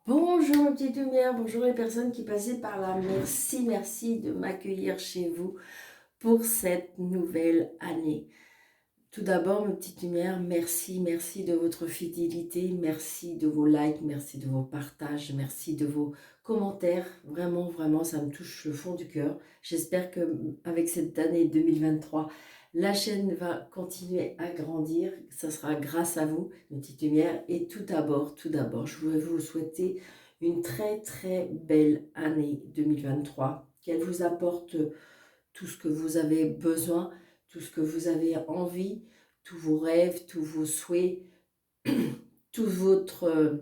Bonjour mes petites lumières, bonjour les personnes qui passaient par là. Merci, merci de m'accueillir chez vous pour cette nouvelle année. Tout d'abord mes petites lumières, merci, merci de votre fidélité, merci de vos likes, merci de vos partages, merci de vos commentaires. Vraiment, vraiment, ça me touche le fond du cœur. J'espère que avec cette année 2023, la chaîne va continuer à grandir. Ça sera grâce à vous, mes petites lumières. Et tout d'abord, je voudrais vous souhaiter une très, très belle année 2023. Qu'elle vous apporte tout ce que vous avez besoin, tout ce que vous avez envie, tous vos rêves, tous vos souhaits, tout votre...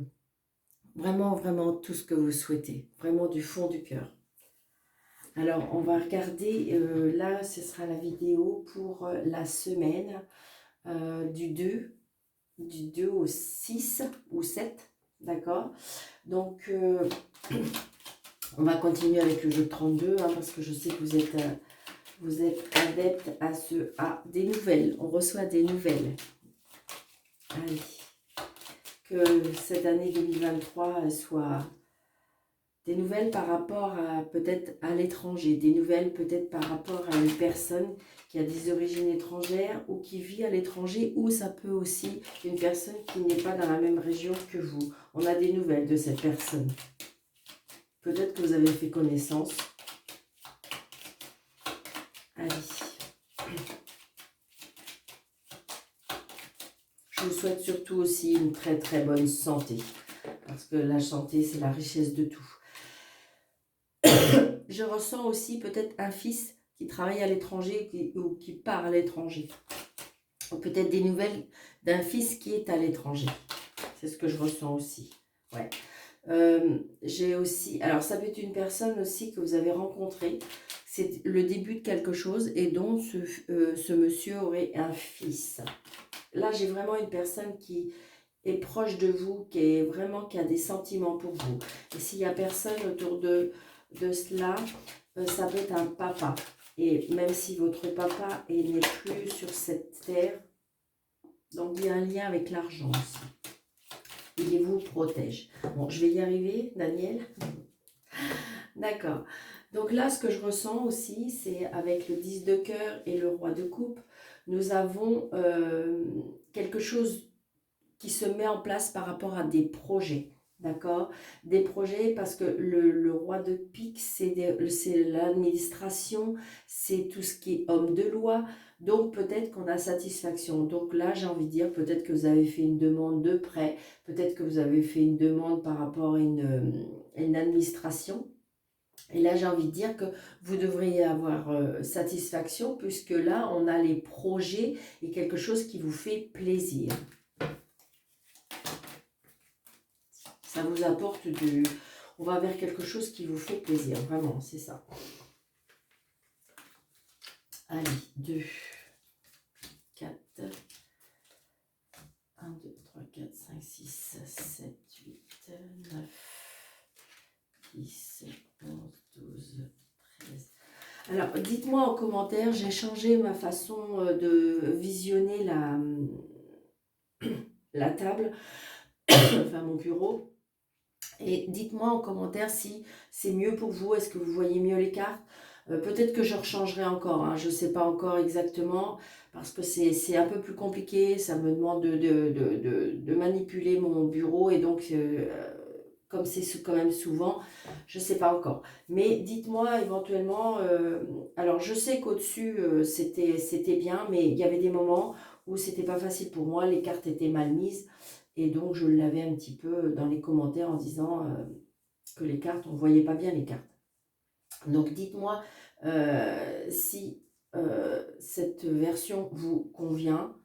vraiment, vraiment tout ce que vous souhaitez. Vraiment du fond du cœur. Alors, on va regarder, là, ce sera la vidéo pour la semaine du 2 au 6 ou 7, d'accord. Donc, on va continuer avec le jeu de 32, hein, parce que je sais que vous êtes adepte à des nouvelles. On reçoit des nouvelles. Allez, que cette année 2023 soit des nouvelles par rapport à peut-être à l'étranger, des nouvelles peut-être par rapport à une personne qui a des origines étrangères ou qui vit à l'étranger, ou ça peut aussi une personne qui n'est pas dans la même région que vous. On a des nouvelles de cette personne. Peut-être que vous avez fait connaissance. Allez. Je vous souhaite surtout aussi une très très bonne santé. Parce que la santé, c'est la richesse de tout. Je ressens aussi peut-être un fils qui travaille à l'étranger ou qui part à l'étranger. Ou peut-être des nouvelles d'un fils qui est à l'étranger. C'est ce que je ressens aussi. Ouais. J'ai aussi... Alors, ça peut être une personne aussi que vous avez rencontrée. C'est le début de quelque chose et dont ce monsieur aurait un fils. Là, j'ai vraiment une personne qui est proche de vous, qui a des sentiments pour vous. Et s'il n'y a personne autour de cela, ça peut être un papa. Et même si votre papa n'est plus sur cette terre, donc il y a un lien avec l'argent aussi. Il vous protège. Bon, je vais y arriver, Daniel. D'accord. Donc là, ce que je ressens aussi, c'est avec le 10 de cœur et le roi de coupe, nous avons quelque chose qui se met en place par rapport à des projets. D'accord. Des projets, parce que le roi de pique, c'est l'administration, c'est tout ce qui est homme de loi. Donc peut-être qu'on a satisfaction. Donc là, j'ai envie de dire, peut-être que vous avez fait une demande de prêt, peut-être que vous avez fait une demande par rapport à une administration. Et là, j'ai envie de dire que vous devriez avoir satisfaction, puisque là, on a les projets et quelque chose qui vous fait plaisir. Ça vous apporte du... On va vers quelque chose qui vous fait plaisir, vraiment, c'est ça. Allez, 2, 4, 1, 2, 3, 4, 5, 6, 7, 8, 9, 10, 11, 12, 13. Alors, dites-moi en commentaire, j'ai changé ma façon de visionner la table, enfin mon bureau. Et dites-moi en commentaire si c'est mieux pour vous, est-ce que vous voyez mieux les cartes. Peut-être que je rechangerai encore, hein, je ne sais pas encore exactement, parce que c'est un peu plus compliqué, ça me demande de manipuler mon bureau, et donc, comme c'est quand même souvent, je ne sais pas encore. Mais dites-moi éventuellement, alors je sais qu'au-dessus, c'était bien, mais il y avait des moments où c'était pas facile pour moi, les cartes étaient mal mises. Et donc, je l'avais un petit peu dans les commentaires en disant que les cartes, on ne voyait pas bien les cartes. Donc, dites-moi si cette version vous convient.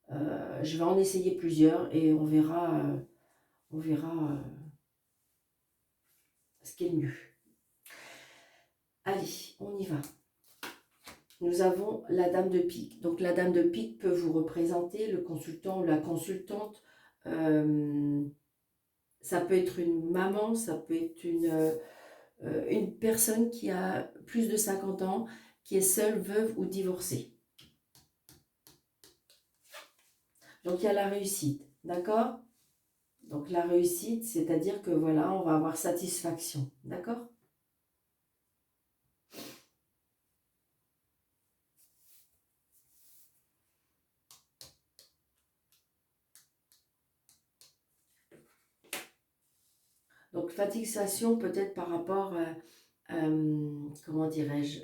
Je vais en essayer plusieurs et on verra ce qui est le mieux. Allez, on y va. Nous avons la dame de pique. Donc, la dame de pique peut vous représenter, le consultant ou la consultante. Ça peut être une maman, ça peut être une personne qui a plus de 50 ans, qui est seule, veuve ou divorcée. Donc il y a la réussite, d'accord? Donc la réussite, c'est-à-dire que voilà, on va avoir satisfaction, d'accord? Donc fixation peut-être par rapport comment dirais-je,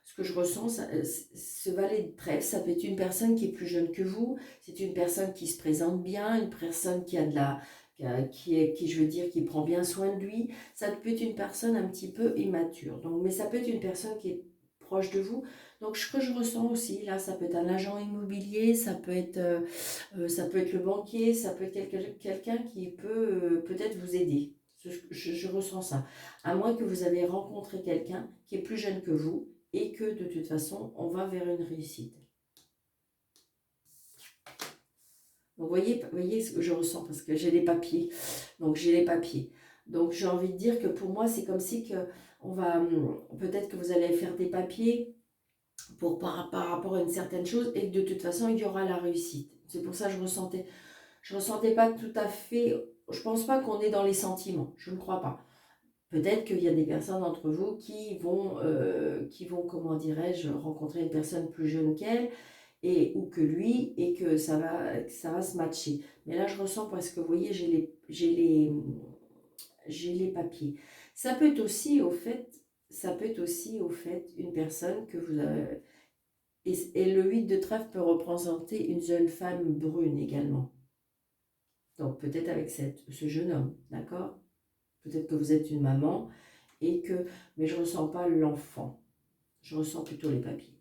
ce que je ressens, ce valet de trèfle, ça peut être une personne qui est plus jeune que vous, c'est une personne qui se présente bien, une personne qui a de la, je veux dire, qui prend bien soin de lui, ça peut être une personne un petit peu immature, donc, mais ça peut être une personne qui est proche de vous, donc ce que je ressens aussi, là, ça peut être un agent immobilier, ça peut être le banquier, ça peut être quelqu'un qui peut peut-être vous aider. Je ressens ça. À moins que vous avez rencontré quelqu'un qui est plus jeune que vous et que de toute façon, on va vers une réussite. Donc, voyez ce que je ressens parce que j'ai les papiers. Donc, j'ai les papiers. Donc, j'ai envie de dire que pour moi, c'est comme si que on va, peut-être que vous allez faire des papiers par rapport à une certaine chose et que de toute façon, il y aura la réussite. C'est pour ça que je ressentais pas tout à fait, je pense pas qu'on est dans les sentiments, je ne crois pas. Peut-être qu'il y a des personnes d'entre vous qui vont, comment dirais-je, rencontrer une personne plus jeune qu'elle et ou que lui et que ça va se matcher. Mais là, je ressens parce que vous voyez, j'ai les papiers. Ça peut être aussi au fait, ça peut être aussi au fait une personne que vous avez, et le 8 de trèfle peut représenter une jeune femme brune également. Donc peut-être avec ce jeune homme, d'accord? Peut-être que vous êtes une maman et que, mais je ne ressens pas l'enfant. Je ressens plutôt les papiers.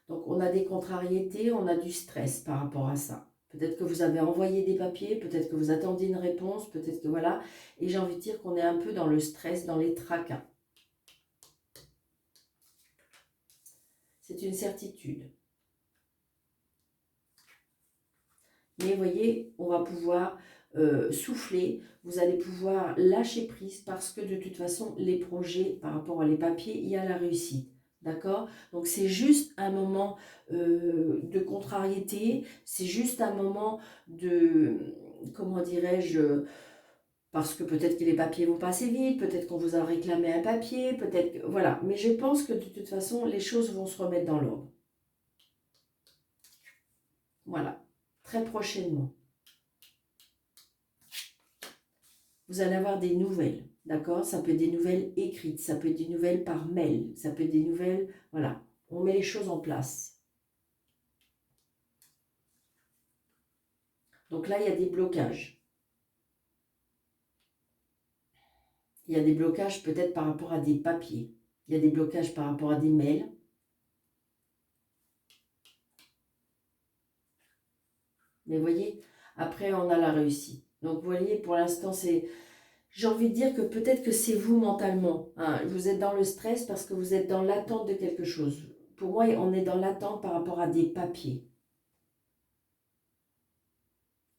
Donc on a des contrariétés, on a du stress par rapport à ça. Peut-être que vous avez envoyé des papiers, peut-être que vous attendiez une réponse, peut-être que voilà. Et j'ai envie de dire qu'on est un peu dans le stress, dans les tracas. C'est une certitude. Mais vous voyez, on va pouvoir souffler, vous allez pouvoir lâcher prise parce que de toute façon, les projets par rapport à les papiers, il y a la réussite. D'accord? Donc c'est juste un moment de contrariété, c'est juste un moment de, comment dirais-je, parce que peut-être que les papiers vont passer vite, peut-être qu'on vous a réclamé un papier, peut-être que, voilà. Mais je pense que de toute façon, les choses vont se remettre dans l'ordre. Voilà, très prochainement. Vous allez avoir des nouvelles, d'accord? Ça peut être des nouvelles écrites, ça peut être des nouvelles par mail, ça peut être des nouvelles, voilà. On met les choses en place. Donc là, il y a des blocages. Il y a des blocages peut-être par rapport à des papiers. Il y a des blocages par rapport à des mails. Mais vous voyez, après, on a la réussite. Donc, vous voyez, pour l'instant, c'est... J'ai envie de dire que peut-être que c'est vous mentalement. Hein. Vous êtes dans le stress parce que vous êtes dans l'attente de quelque chose. Pour moi, on est dans l'attente par rapport à des papiers.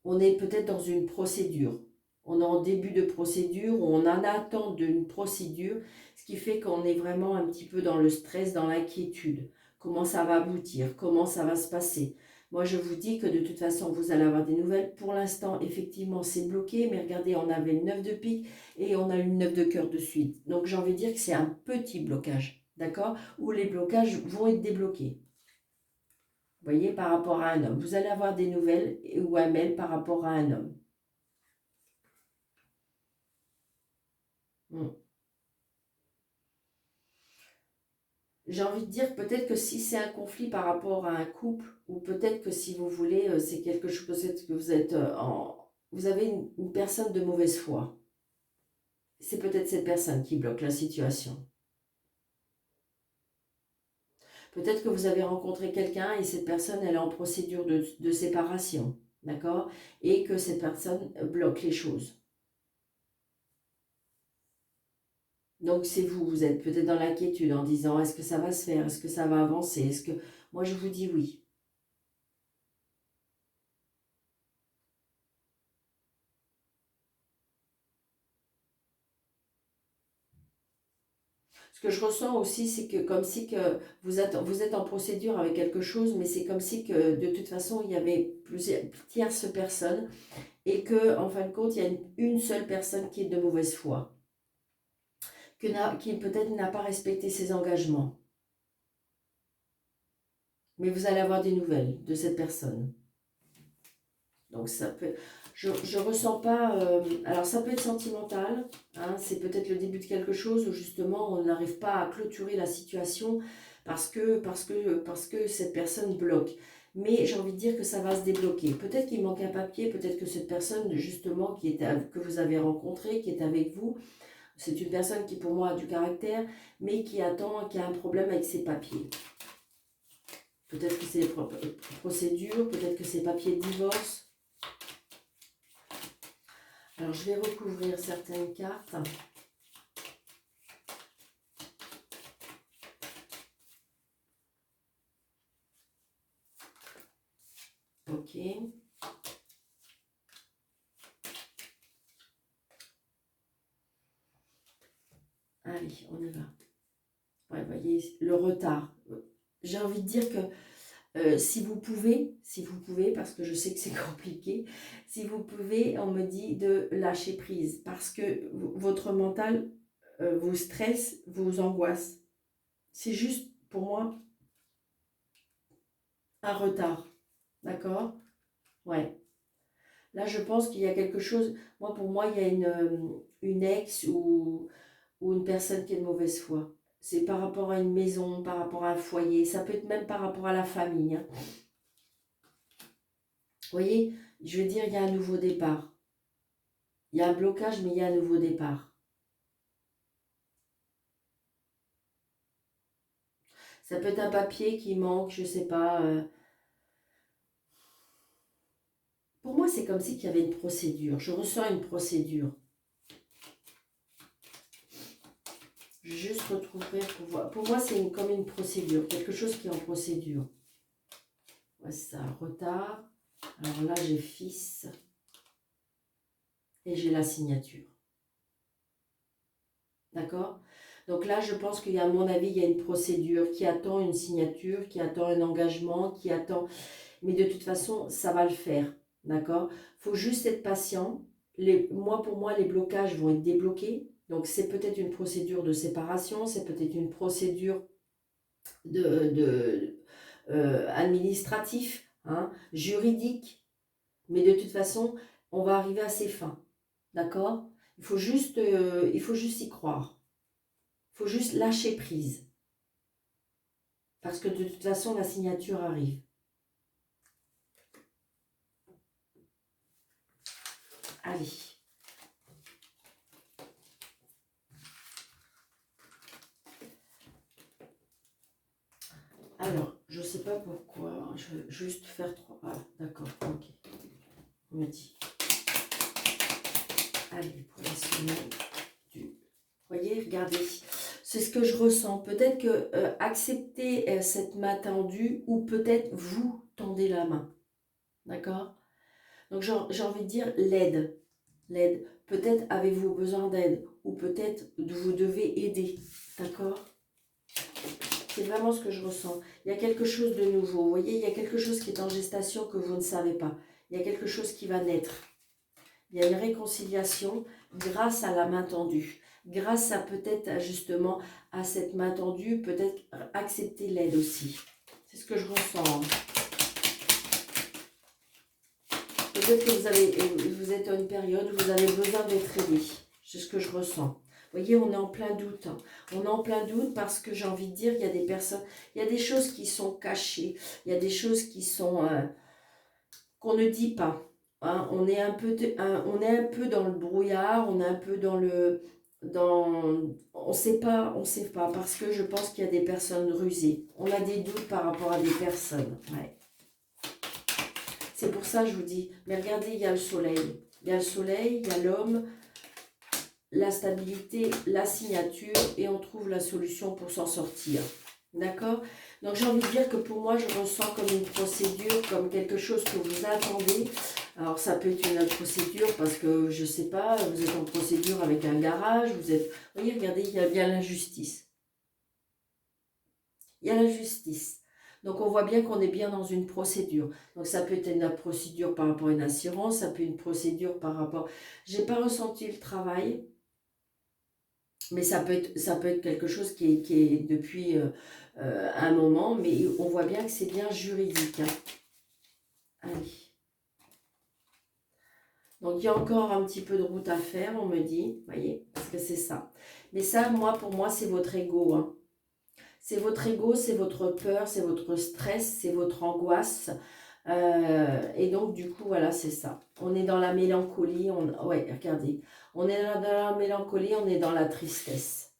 On est peut-être dans une procédure. On est en début de procédure, ou on en attend d'une procédure, ce qui fait qu'on est vraiment un petit peu dans le stress, dans l'inquiétude. Comment ça va aboutir? Comment ça va se passer? Moi, je vous dis que de toute façon, vous allez avoir des nouvelles. Pour l'instant, effectivement, c'est bloqué, mais regardez, on avait le 9 de pique et on a eu le 9 de cœur de suite. Donc, j'ai envie de dire que c'est un petit blocage, d'accord? Où les blocages vont être débloqués. Vous voyez, par rapport à un homme. Vous allez avoir des nouvelles ou un mail par rapport à un homme. Hmm. J'ai envie de dire peut-être que si c'est un conflit par rapport à un couple, ou peut-être que si vous voulez, c'est quelque chose, peut-être que vous êtes vous avez une personne de mauvaise foi. C'est peut-être cette personne qui bloque la situation. Peut-être que vous avez rencontré quelqu'un et cette personne, elle est en procédure de séparation, d'accord? Et que cette personne bloque les choses. Donc c'est vous, vous êtes peut-être dans l'inquiétude en disant est-ce que ça va se faire, est-ce que ça va avancer, est-ce que... Moi je vous dis oui. Ce que je ressens aussi, c'est que comme si que vous êtes en procédure avec quelque chose, mais c'est comme si que de toute façon, il y avait plusieurs tierces personnes et que en fin de compte, il y a une seule personne qui est de mauvaise foi, qui peut-être n'a pas respecté ses engagements. Mais vous allez avoir des nouvelles de cette personne. Donc ça peut, je ressens pas, alors ça peut être sentimental, hein, c'est peut-être le début de quelque chose où justement on n'arrive pas à clôturer la situation parce que cette personne bloque. Mais j'ai envie de dire que ça va se débloquer. Peut-être qu'il manque un papier, peut-être que cette personne justement que vous avez rencontrée, qui est avec vous, c'est une personne qui pour moi a du caractère, mais qui attend, qui a un problème avec ses papiers. Peut-être que c'est les procédures, peut-être que c'est papiers de divorce. Alors, je vais recouvrir certaines cartes. Ok. Allez, on y va. Ouais, vous voyez, le retard. J'ai envie de dire que si vous pouvez, parce que je sais que c'est compliqué, si vous pouvez, on me dit de lâcher prise, parce que votre mental vous stresse, vous angoisse. C'est juste, pour moi, un retard. D'accord? Ouais. Là, je pense qu'il y a quelque chose, pour moi, il y a une ex ou une personne qui est de mauvaise foi. C'est par rapport à une maison, par rapport à un foyer, ça peut être même par rapport à la famille, hein. Vous voyez, je veux dire, il y a un nouveau départ. Il y a un blocage, mais il y a un nouveau départ. Ça peut être un papier qui manque, je ne sais pas. Pour moi, c'est comme si qu'il y avait une procédure. Je ressens une procédure. Je vais juste retrouver pour voir. Pour moi, c'est comme une procédure, quelque chose qui est en procédure. Ouais, c'est ça, retard. Alors là, j'ai fils et j'ai la signature. D'accord? Donc là, je pense qu'il y a, à mon avis, il y a une procédure qui attend une signature, qui attend un engagement, qui attend... Mais de toute façon, ça va le faire. D'accord? Il faut juste être patient. Pour moi, les blocages vont être débloqués. Donc, c'est peut-être une procédure de séparation, c'est peut-être une procédure administratif, hein, juridique. Mais de toute façon, on va arriver à ses fins. D'accord? Il faut juste y croire. Il faut juste lâcher prise. Parce que de toute façon, la signature arrive. Allez. Alors, je ne sais pas pourquoi. Je vais juste faire 3. Ah, d'accord, ok. On me dit. Allez, pour la semaine du... Voyez, regardez. C'est ce que je ressens. Peut-être que accepter cette main tendue ou peut-être vous tendez la main. D'accord? Donc j'ai envie de dire l'aide. L'aide. Peut-être avez-vous besoin d'aide ou peut-être vous devez aider. D'accord? C'est vraiment ce que je ressens. Il y a quelque chose de nouveau. Vous voyez, il y a quelque chose qui est en gestation que vous ne savez pas. Il y a quelque chose qui va naître. Il y a une réconciliation grâce à la main tendue. Grâce à peut-être justement à cette main tendue, peut-être accepter l'aide aussi. C'est ce que je ressens. Peut-être que vous êtes dans une période où vous avez besoin d'être aidé. C'est ce que je ressens. Vous voyez, on est en plein doute. On est en plein doute parce que j'ai envie de dire, il y a des personnes, il y a des choses qui sont cachées. Il y a des choses qui sont qu'on ne dit pas. Hein. On est un peu dans le brouillard, on est un peu dans le... on sait pas, parce que je pense qu'il y a des personnes rusées. On a des doutes par rapport à des personnes. Ouais. C'est pour ça que je vous dis, mais regardez, il y a le soleil. Il y a le soleil, il y a l'homme, la stabilité, la signature, et on trouve la solution pour s'en sortir. D'accord? Donc j'ai envie de dire que pour moi, je ressens comme une procédure, comme quelque chose que vous attendez. Alors ça peut être une autre procédure parce que, je ne sais pas, vous êtes en procédure avec un garage, vous êtes... Vous voyez, regardez, il y a bien l'injustice. il y a la justice. Donc, on voit bien qu'on est bien dans une procédure. Donc, ça peut être une procédure par rapport à une assurance, ça peut être une procédure par rapport... J'ai pas ressenti le travail, mais ça peut être quelque chose qui est depuis un moment, mais on voit bien que c'est bien juridique. Hein. Allez. Donc, il y a encore un petit peu de route à faire, on me dit, vous voyez, parce que c'est ça. Mais ça, pour moi, c'est votre ego. Hein. C'est votre ego, c'est votre peur, c'est votre stress, c'est votre angoisse. Et donc, du coup, voilà, c'est ça. On est dans la mélancolie. Ouais, regardez. On est dans la mélancolie, on est dans la tristesse.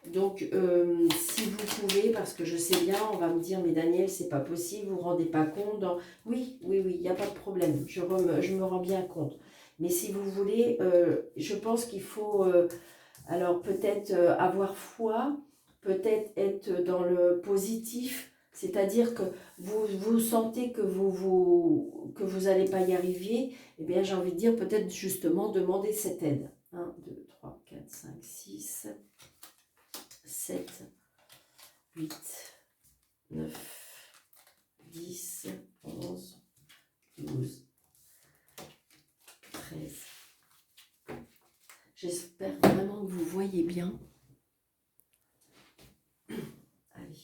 Donc, si vous pouvez, parce que je sais bien, on va me dire, mais Daniel, c'est pas possible, vous vous rendez pas compte. Oui, il n'y a pas de problème. Je me rends bien compte. Mais si vous voulez, je pense qu'il faut, alors peut-être avoir foi, peut-être être dans le positif, c'est-à-dire que vous sentez que vous n'allez pas y arriver, eh bien j'ai envie de dire peut-être justement demander cette aide. 1, 2, 3, 4, 5, 6, 7, 8, 9, 10, 11, 12, 13. J'espère vraiment que vous voyez bien. Allez.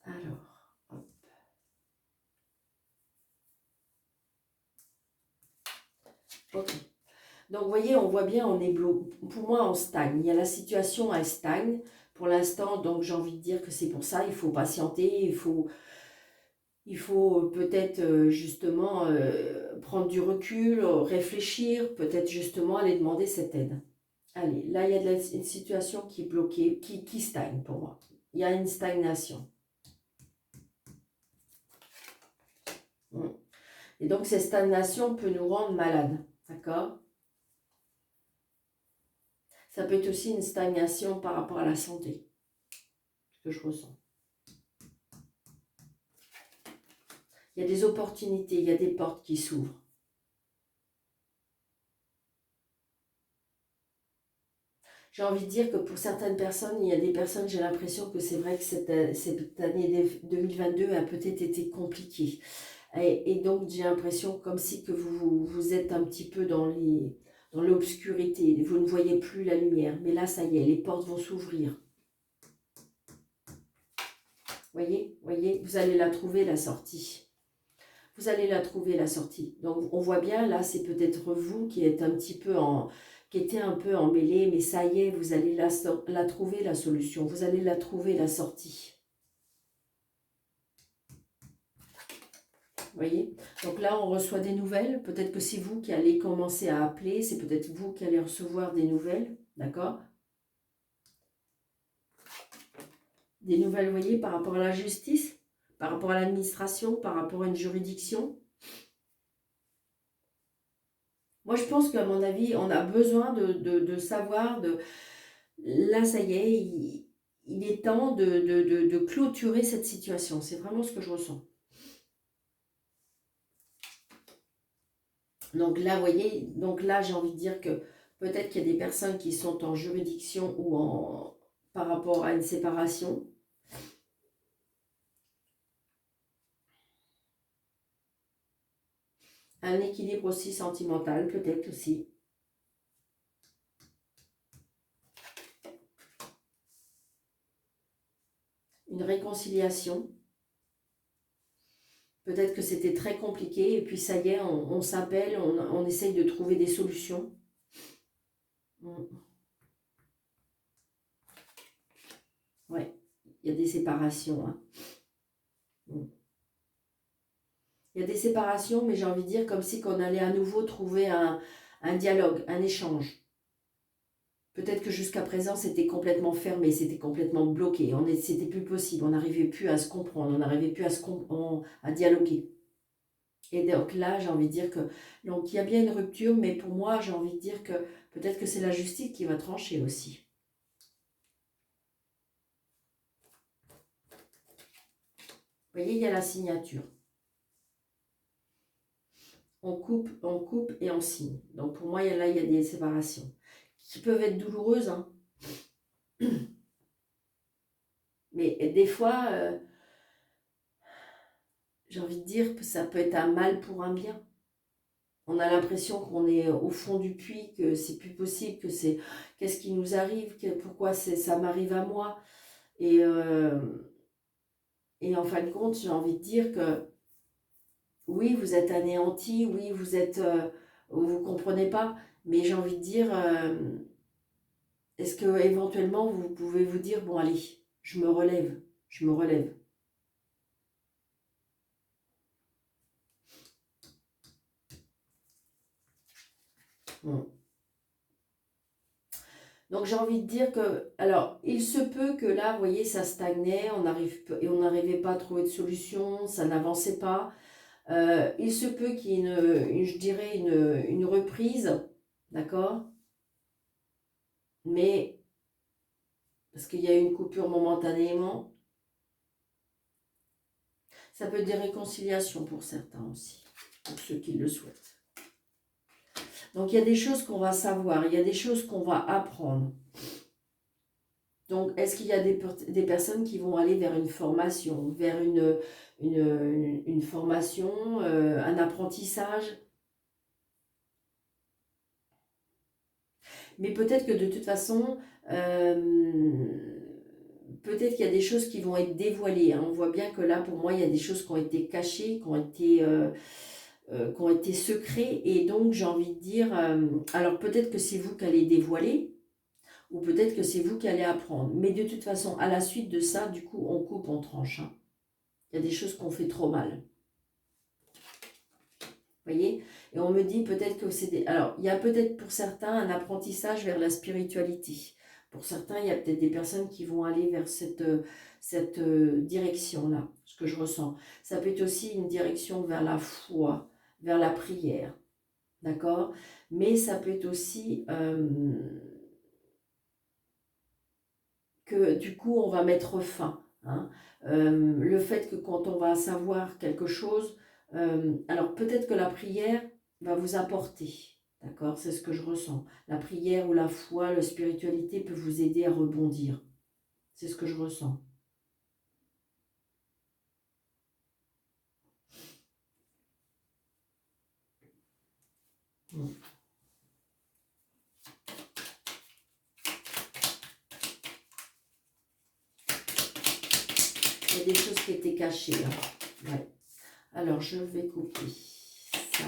Alors, hop. Ok. Donc, vous voyez, on voit bien, on est bloqué. Pour moi, on stagne. Il y a la situation, elle stagne. Pour l'instant, donc j'ai envie de dire que c'est pour ça, il faut patienter, il faut peut-être justement prendre du recul, réfléchir, peut-être justement aller demander cette aide. Allez, là, il y a une situation qui est bloquée, qui stagne pour moi. Il y a une stagnation. Et donc, cette stagnation peut nous rendre malades, d'accord? Ça peut être aussi une stagnation par rapport à la santé, ce que je ressens. Il y a des opportunités, il y a des portes qui s'ouvrent. J'ai envie de dire que pour certaines personnes, il y a des personnes, j'ai l'impression que c'est vrai que cette année 2022 a peut-être été compliquée. Et donc, j'ai l'impression comme si que vous êtes un petit peu dans l'obscurité. Vous ne voyez plus la lumière. Mais là, ça y est, les portes vont s'ouvrir. Voyez, vous allez la trouver, la sortie. Vous allez la trouver, la sortie. Donc, on voit bien, là, c'est peut-être vous qui êtes un petit peu qui était un peu emmêlé, mais ça y est, vous allez la trouver, la solution. Vous allez la trouver, la sortie. Vous voyez? Donc là, on reçoit des nouvelles. Peut-être que c'est vous qui allez commencer à appeler. C'est peut-être vous qui allez recevoir des nouvelles. D'accord? Des nouvelles, vous voyez, par rapport à la justice, par rapport à l'administration, par rapport à une juridiction. Moi, je pense qu'à mon avis, on a besoin de savoir, là, ça y est, il est temps de clôturer cette situation. C'est vraiment ce que je ressens. Donc là, vous voyez, donc là, j'ai envie de dire que peut-être qu'il y a des personnes qui sont en juridiction ou par rapport à une séparation. Un équilibre aussi sentimental, peut-être aussi. Une réconciliation. Peut-être que c'était très compliqué et puis ça y est, on s'appelle, on essaye de trouver des solutions. Ouais, il y a des séparations. Hein. Il y a des séparations, mais j'ai envie de dire comme si qu'on allait à nouveau trouver un dialogue, un échange. Peut-être que jusqu'à présent, c'était complètement fermé, c'était complètement bloqué. C'était plus possible, on n'arrivait plus à se comprendre, on n'arrivait plus à dialoguer. Et donc là, j'ai envie de dire que... Donc il y a bien une rupture, mais pour moi, j'ai envie de dire que peut-être que c'est la justice qui va trancher aussi. Vous voyez, il y a la signature. On coupe et on signe. Donc pour moi, là, il y a des séparations qui peuvent être douloureuses, hein. Mais des fois, j'ai envie de dire que ça peut être un mal pour un bien. On a l'impression qu'on est au fond du puits, que c'est plus possible, que c'est qu'est-ce qui nous arrive, pourquoi ça m'arrive à moi. Et, et en fin de compte, j'ai envie de dire que oui, vous êtes anéanti, oui, vous ne comprenez pas, mais j'ai envie de dire, est-ce que éventuellement vous pouvez vous dire, bon allez, je me relève, je me relève. Bon. Donc j'ai envie de dire que, alors, il se peut que là, vous voyez, ça stagnait, on n'arrivait pas à trouver de solution, ça n'avançait pas. Il se peut qu'il y ait je dirais, une reprise, d'accord? Mais, parce qu'il y a eu une coupure momentanément, ça peut être des réconciliations pour certains aussi, pour ceux qui le souhaitent. Donc il y a des choses qu'on va savoir, il y a des choses qu'on va apprendre. Donc est-ce qu'il y a des personnes qui vont aller vers une formation, vers une formation, un apprentissage? Mais peut-être que de toute façon, peut-être qu'il y a des choses qui vont être dévoilées, hein. On voit bien que là, pour moi, il y a des choses qui ont été cachées, qui ont été secrets. Et donc, j'ai envie de dire, alors peut-être que c'est vous qui allez dévoiler, ou peut-être que c'est vous qui allez apprendre. Mais de toute façon, à la suite de ça, du coup, on coupe, on tranche, hein. Il y a des choses qu'on fait trop mal. Vous voyez? Et on me dit peut-être que c'est des... Alors, il y a peut-être pour certains un apprentissage vers la spiritualité. Pour certains, il y a peut-être des personnes qui vont aller vers cette direction-là, ce que je ressens. Ça peut être aussi une direction vers la foi, vers la prière, d'accord? Mais ça peut être aussi que du coup, on va mettre fin, hein. Le fait que quand on va savoir quelque chose, alors peut-être que la prière va vous apporter, d'accord? C'est ce que je ressens. La prière ou la foi, la spiritualité peut vous aider à rebondir. C'est ce que je ressens. Mm. Il y a des choses qui étaient cachées, hein. Ouais. Alors, je vais couper ça.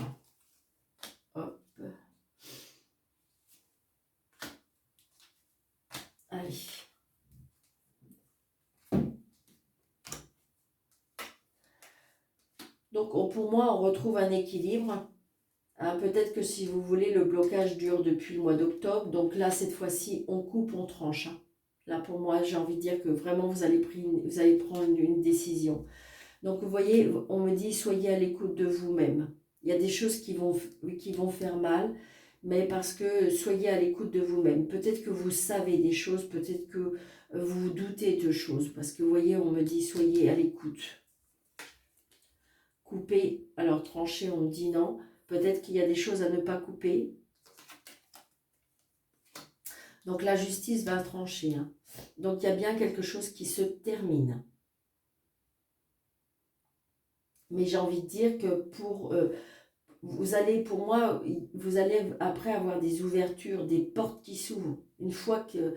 Hop. Allez. Donc, pour moi, on retrouve un équilibre. Hein, peut-être que si vous voulez, le blocage dure depuis le mois d'octobre. Donc là, cette fois-ci, on coupe, on tranche, hein. Là, pour moi, j'ai envie de dire que vraiment, vous allez prendre une décision. Donc, vous voyez, on me dit, soyez à l'écoute de vous-même. Il y a des choses qui vont faire mal, mais parce que soyez à l'écoute de vous-même. Peut-être que vous savez des choses, peut-être que vous doutez de choses. Parce que, vous voyez, on me dit, soyez à l'écoute. Couper, alors trancher, on me dit non. Peut-être qu'il y a des choses à ne pas couper. Donc la justice va trancher, hein. Donc il y a bien quelque chose qui se termine. Mais j'ai envie de dire que vous allez, pour moi, vous allez après avoir des ouvertures, des portes qui s'ouvrent. Une fois que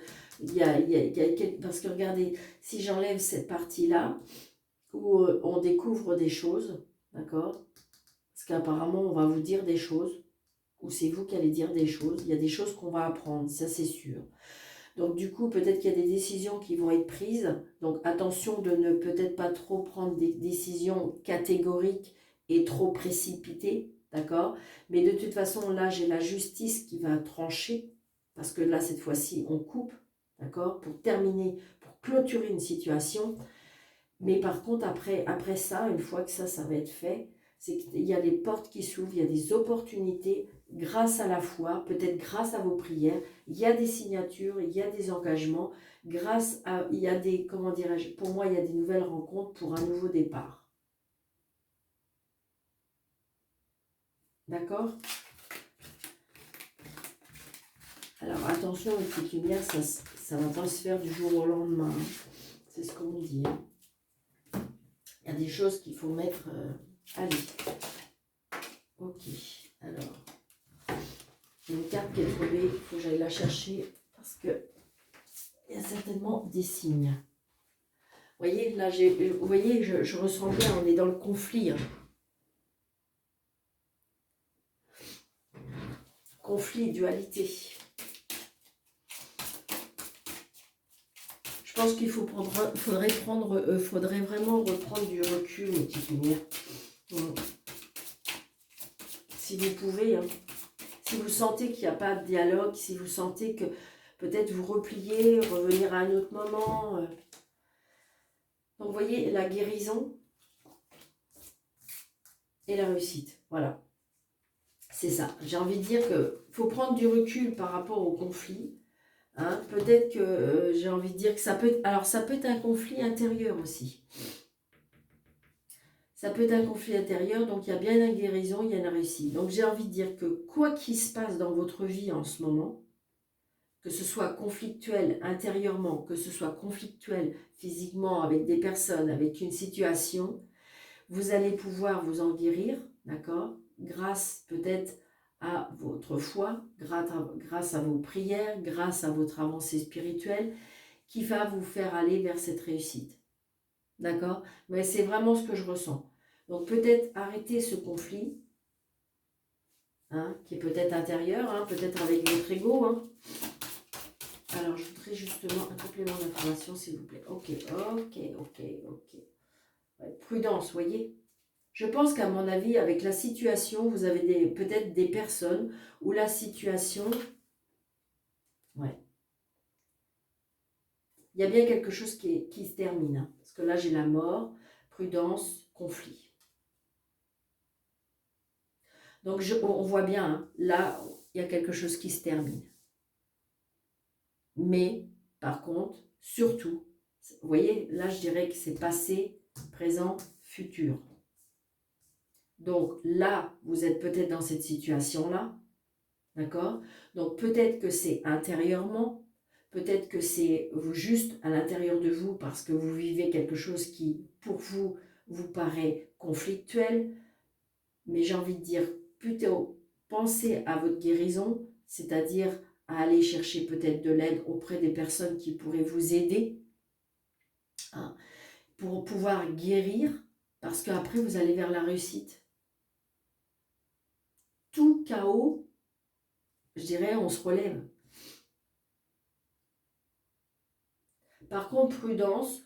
parce que regardez, si j'enlève cette partie-là, où on découvre des choses, d'accord? Parce qu'apparemment, on va vous dire des choses, ou c'est vous qui allez dire des choses. Il y a des choses qu'on va apprendre, ça c'est sûr. Donc du coup, peut-être qu'il y a des décisions qui vont être prises. Donc attention de ne peut-être pas trop prendre des décisions catégoriques et trop précipitées, d'accord? Mais de toute façon, là, j'ai la justice qui va trancher, parce que là, cette fois-ci, on coupe, d'accord? Pour terminer, pour clôturer une situation. Mais par contre, après ça, une fois que ça va être fait, c'est qu'il y a des portes qui s'ouvrent, il y a des opportunités grâce à la foi, peut-être grâce à vos prières, il y a des signatures, il y a des engagements, il y a des, comment dirais-je, pour moi, il y a des nouvelles rencontres pour un nouveau départ. D'accord? Alors attention, les petites lumières, ça va pas se faire du jour au lendemain. Hein. C'est ce qu'on me dit. Hein. Il y a des choses qu'il faut mettre... Allez. Ok. Alors. Une carte qui est tombée. Il faut que j'aille la chercher. Parce que il y a certainement des signes. Vous voyez, là, vous voyez, je ressens bien, on est dans le conflit. Hein. Conflit, dualité. Je pense qu'il faudrait vraiment reprendre du recul, mes petites lumières. Si vous pouvez, hein. Si vous sentez qu'il n'y a pas de dialogue, si vous sentez que peut-être vous repliez, revenir à un autre moment. Donc, vous voyez, la guérison et la réussite. Voilà. C'est ça. J'ai envie de dire qu'il faut prendre du recul par rapport au conflit. Hein. Peut-être que j'ai envie de dire que ça peut être... Alors, ça peut être un conflit intérieur aussi. Ça peut être un conflit intérieur, donc il y a bien une guérison, il y a une réussite. Donc, j'ai envie de dire que quoi qu'il se passe dans votre vie en ce moment, que ce soit conflictuel intérieurement, que ce soit conflictuel physiquement avec des personnes, avec une situation, vous allez pouvoir vous en guérir, d'accord? Grâce peut-être à votre foi, grâce à vos prières, grâce à votre avancée spirituelle, qui va vous faire aller vers cette réussite. D'accord? Mais c'est vraiment ce que je ressens. Donc peut-être arrêter ce conflit, hein, qui est peut-être intérieur, hein, peut-être avec votre ego. Hein. Alors je voudrais justement un complément d'information, s'il vous plaît. Ok. Ouais, prudence, voyez. Je pense qu'à mon avis, avec la situation, vous avez peut-être des personnes où la situation... Ouais. Il y a bien quelque chose qui se termine. Hein, parce que là, j'ai la mort, prudence, conflit. Donc, on voit bien, hein, là, il y a quelque chose qui se termine. Mais, par contre, surtout, vous voyez, là, je dirais que c'est passé, présent, futur. Donc, là, vous êtes peut-être dans cette situation-là. D'accord? Donc, peut-être que c'est intérieurement. Peut-être que c'est juste à l'intérieur de vous parce que vous vivez quelque chose qui, pour vous, vous paraît conflictuel. Mais j'ai envie de dire, plutôt, pensez à votre guérison, c'est-à-dire à aller chercher peut-être de l'aide auprès des personnes qui pourraient vous aider, hein, pour pouvoir guérir, parce qu'après, vous allez vers la réussite. Tout chaos, je dirais, on se relève. Par contre, prudence,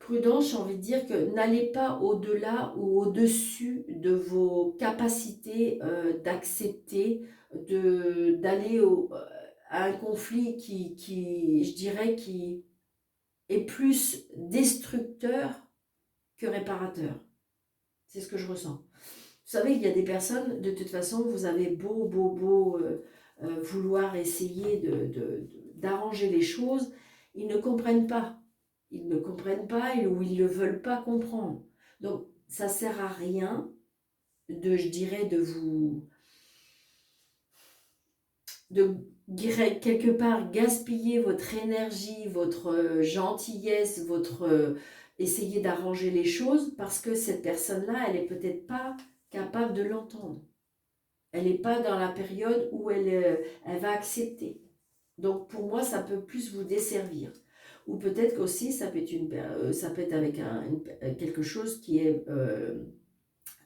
j'ai envie de dire que n'allez pas au-delà ou au-dessus de vos capacités d'accepter, d'aller à un conflit qui, je dirais, qui est plus destructeur que réparateur. C'est ce que je ressens. Vous savez, il y a des personnes, de toute façon, vous avez beau vouloir essayer d'arranger les choses, ils ne comprennent pas. Ils ne comprennent pas ou ils ne veulent pas comprendre. Donc, ça ne sert à rien je dirais, de quelque part gaspiller votre énergie, votre gentillesse, essayer d'arranger les choses parce que cette personne-là, elle n'est peut-être pas capable de l'entendre. Elle n'est pas dans la période où elle va accepter. Donc, pour moi, ça peut plus vous desservir. Ou peut-être qu'aussi, ça peut être avec quelque chose qui est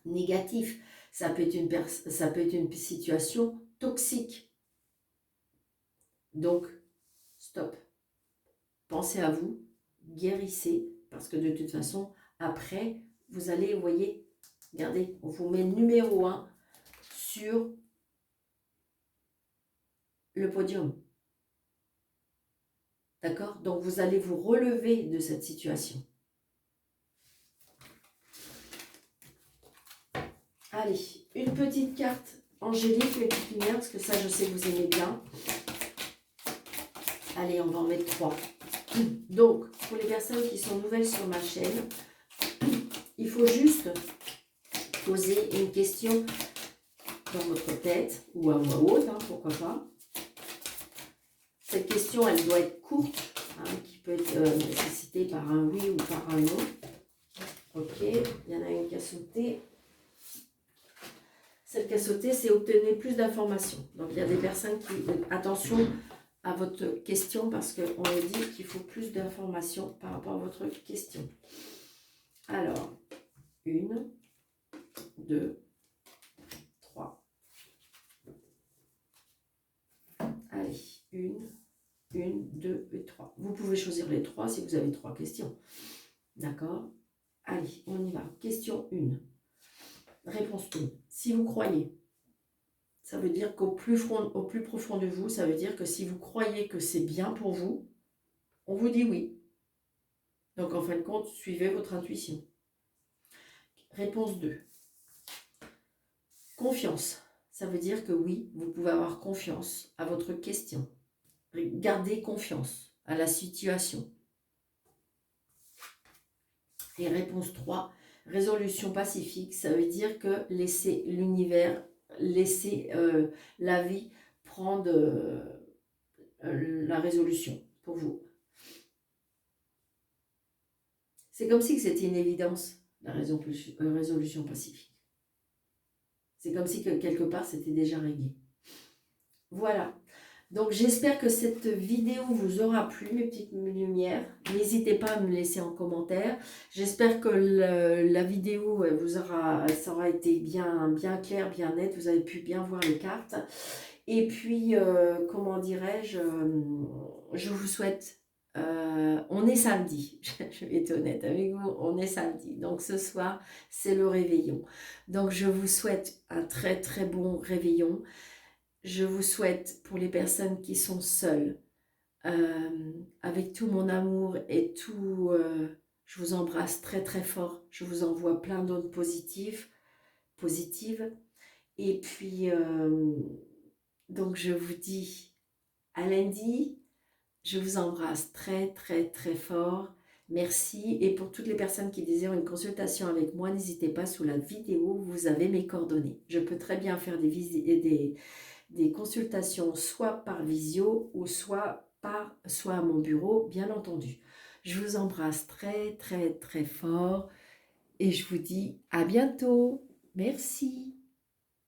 négatif. Ça peut être une situation toxique. Donc, stop. Pensez à vous, guérissez, parce que de toute façon, après, vous allez, vous voyez, regardez, on vous met numéro 1 sur le podium. D'accord? Donc, vous allez vous relever de cette situation. Allez, une petite carte angélique, les petites lumières, parce que ça, je sais que vous aimez bien. Allez, on va en mettre 3. Donc, pour les personnes qui sont nouvelles sur ma chaîne, il faut juste poser une question dans votre tête, ou à voix haute, hein, pourquoi pas. Cette question, elle doit être courte, hein, qui peut être nécessitée par un oui ou par un non. Ok, il y en a une qui a sauté. Celle qui a sauté, c'est obtenir plus d'informations. Donc, il y a des personnes qui... Attention à votre question parce qu'on me dit qu'il faut plus d'informations par rapport à votre question. Alors, 1, 2, 3. Allez, 1, 2 et 3. Vous pouvez choisir les 3 si vous avez 3 questions. D'accord? Allez, on y va. Question 1. Réponse 1. Si vous croyez, ça veut dire qu'au plus profond de vous, ça veut dire que si vous croyez que c'est bien pour vous, on vous dit oui. Donc, en fin de compte, suivez votre intuition. Réponse 2. Confiance. Ça veut dire que oui, vous pouvez avoir confiance à votre question. Gardez confiance à la situation. Et réponse 3. Résolution pacifique. Ça veut dire que laissez l'univers, laissez la vie prendre la résolution pour vous. C'est comme si c'était une évidence, la résolution pacifique. C'est comme si que quelque part c'était déjà réglé. Voilà. Donc j'espère que cette vidéo vous aura plu, mes petites lumières. N'hésitez pas à me laisser en commentaire. J'espère que la vidéo ça aura été bien clair, bien net. Vous avez pu bien voir les cartes. Et puis, comment dirais-je, je vous souhaite... on est samedi, je vais être honnête avec vous, on est samedi. Donc ce soir, c'est le réveillon. Donc je vous souhaite un très très bon réveillon. Je vous souhaite pour les personnes qui sont seules, avec tout mon amour et tout, je vous embrasse très très fort. Je vous envoie plein d'ondes positives. Et puis, donc je vous dis à lundi. Je vous embrasse très très très fort. Merci. Et pour toutes les personnes qui désirent une consultation avec moi, n'hésitez pas, sous la vidéo, vous avez mes coordonnées. Je peux très bien faire des consultations soit par visio ou soit à mon bureau, bien entendu. Je vous embrasse très très très fort et je vous dis à bientôt. Merci.